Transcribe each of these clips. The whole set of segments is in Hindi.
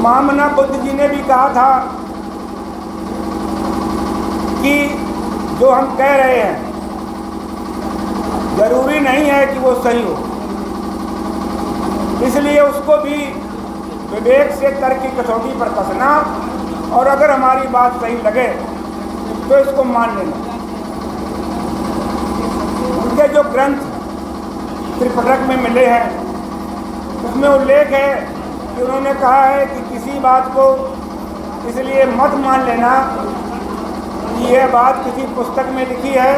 महामना बुद्ध जी ने भी कहा था कि जो हम कह रहे हैं जरूरी नहीं है कि वो सही हो, इसलिए उसको भी विवेक से तर्क की कसौटी पर कसना और अगर हमारी बात सही लगे तो इसको मान लेना। उनके जो ग्रंथ त्रिपिटक में मिले हैं उसमें उल्लेख है कि उन्होंने कहा है कि किसी बात को इसलिए मत मान लेना कि यह बात किसी पुस्तक में लिखी है,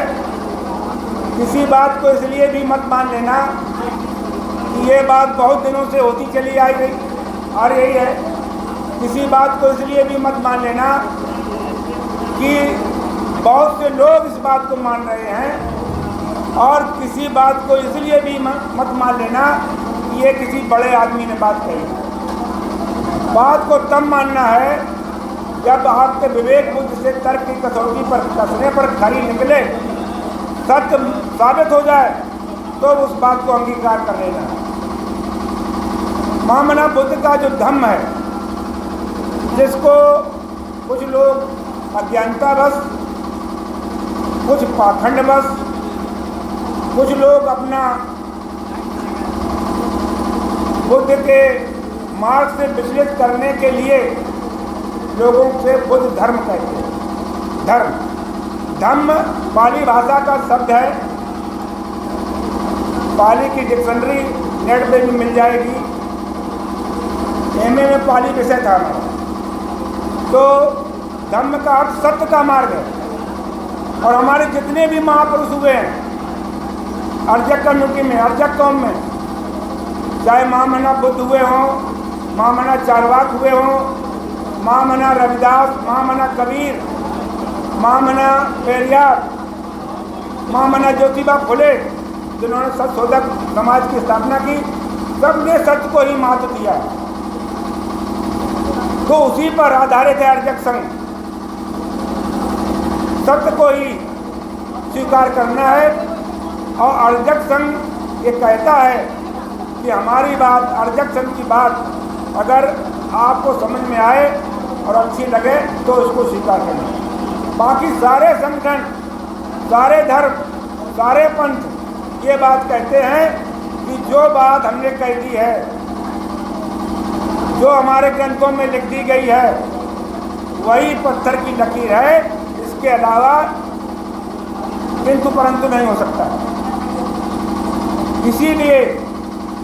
किसी बात को इसलिए भी मत मान लेना कि यह बात बहुत दिनों से होती चली आ रही है, किसी बात को इसलिए भी मत मान लेना कि बहुत से लोग इस बात को मान रहे हैं, और किसी बात को इसलिए भी मत मान लेना कि ये किसी बड़े आदमी ने बात कही। बात को तब मानना है जब आपके विवेक बुद्धि से तर्क की कसौटी पर कसने पर खरी निकले, सत्य साबित हो जाए तो उस बात को अंगीकार कर लेना। महामना बुद्ध का जो धम्म है, जिसको कुछ लोग अज्ञानतावश, कुछ पाखंडवश, कुछ लोग अपना बुद्ध के मार्ग से विचलित करने के लिए लोगों से बुद्ध धर्म कहते हैं। धम्म पाली भाषा का शब्द है, पाली की डिक्शनरी नेट पे भी मिल जाएगी। एमए में पाली विषय था, तो धम्म का अर्थ सत्य का मार्ग है। और हमारे जितने भी महापुरुष हुए हैं अर्जक कम्युनिटी में, अर्जक कौम में, चाहे महामना बुद्ध हुए हों, महामना चारवाक हुए हों, महामना रविदास, महामना कबीर, महामना पेरियार, महामना ज्योतिबा फुले, जिन्होंने सत्यशोधक समाज की स्थापना की, सबने सत्य को ही महत्व दिया। तो उसी पर आधारित है अर्जक संघ। सत्य को ही स्वीकार करना है, और अर्जक संघ ये कहता है कि हमारी बात, अर्जक संघ की बात अगर आपको समझ में आए और अच्छी लगे तो इसको स्वीकार करें। बाकी सारे संगठन, सारे धर्म, सारे पंथ ये बात कहते हैं कि जो बात हमने कह दी है, जो हमारे ग्रंथों में लिख दी गई है, वही पत्थर की लकीर है, इसके अलावा किंतु परंतु नहीं हो सकता। इसीलिए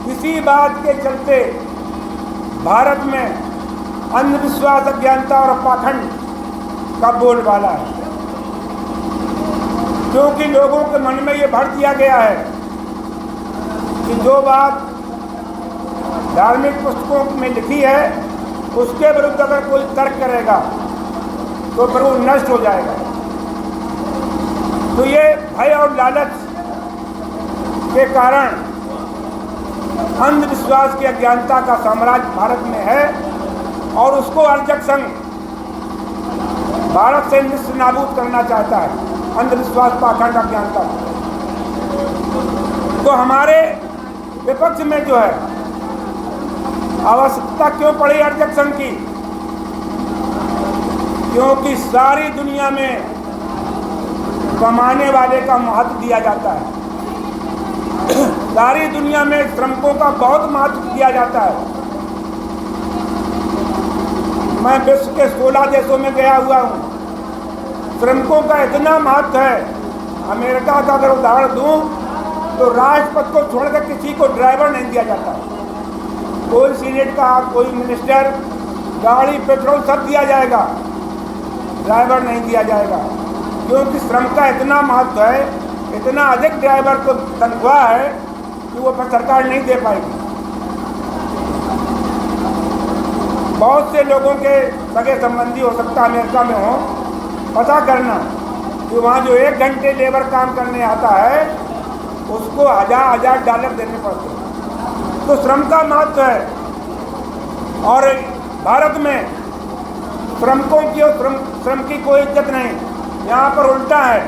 इसी बात के चलते भारत में अंधविश्वास, अज्ञानता और पाखंड का बोलबाला है, क्योंकि लोगों के मन में ये भर दिया गया है कि जो बात धार्मिक पुस्तकों में लिखी है उसके विरुद्ध अगर कोई तर्क करेगा तो फिर वो नष्ट हो जाएगा। तो ये भय और लालच के कारण अंधविश्वास की अज्ञानता का साम्राज्य भारत में है, और उसको अर्जक संघ भारत से निस्नाबूद करना चाहता है, अंधविश्वास, पाखंड, अज्ञानता। तो हमारे विपक्ष में जो है आवश्यकता क्यों पड़ी अर्जक संघ की? क्योंकि सारी दुनिया में कमाने वाले का महत्व दिया जाता है, सारी दुनिया में श्रमिकों का बहुत महत्व दिया जाता है। मैं विश्व के 16 देशों में गया हुआ हूँ, श्रमिकों का इतना महत्व है। अमेरिका का अगर उदाहरण दूँ तो राष्ट्रपति को छोड़कर किसी को ड्राइवर नहीं दिया जाता, कोई सीनेट का, कोई मिनिस्टर, गाड़ी, पेट्रोल सब दिया जाएगा, ड्राइवर नहीं दिया जाएगा, क्योंकि श्रम का इतना महत्व है, इतना अधिक ड्राइवर को तनख्वाह है कि वो पर सरकार नहीं दे पाएगी। बहुत से लोगों के सगे संबंधी हो सकता है अमेरिका में हो, पता करना कि वहाँ जो 1 घंटे लेबर काम करने आता है उसको $1000 देने पड़ते हैं। तो श्रम का महत्व है, और भारत में श्रमिकों की और श्रम की कोई इज्जत नहीं। यहाँ पर उल्टा है,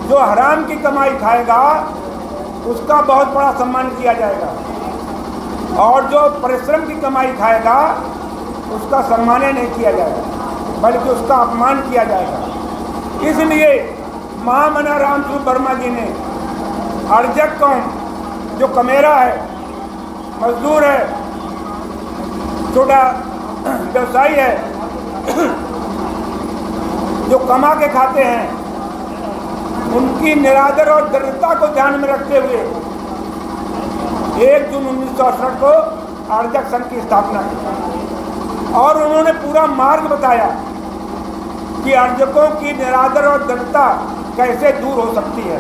जो हराम की कमाई खाएगा उसका बहुत बड़ा सम्मान किया जाएगा, और जो परिश्रम की कमाई खाएगा उसका सम्मान नहीं किया जाएगा, बल्कि उसका अपमान किया जाएगा। इसलिए महामना रामस्वरूप वर्मा जी ने अर्जक कौम, जो कमेरा है, मजदूर है, छोटा व्यवसायी है, जो कमा के खाते हैं, उनकी निरादर और दरिद्रता को ध्यान में रखते हुए 1 जून 1968 को अर्जक संघ की स्थापना की और उन्होंने पूरा मार्ग बताया कि अर्जकों की निरादर और दरिद्रता कैसे दूर हो सकती है।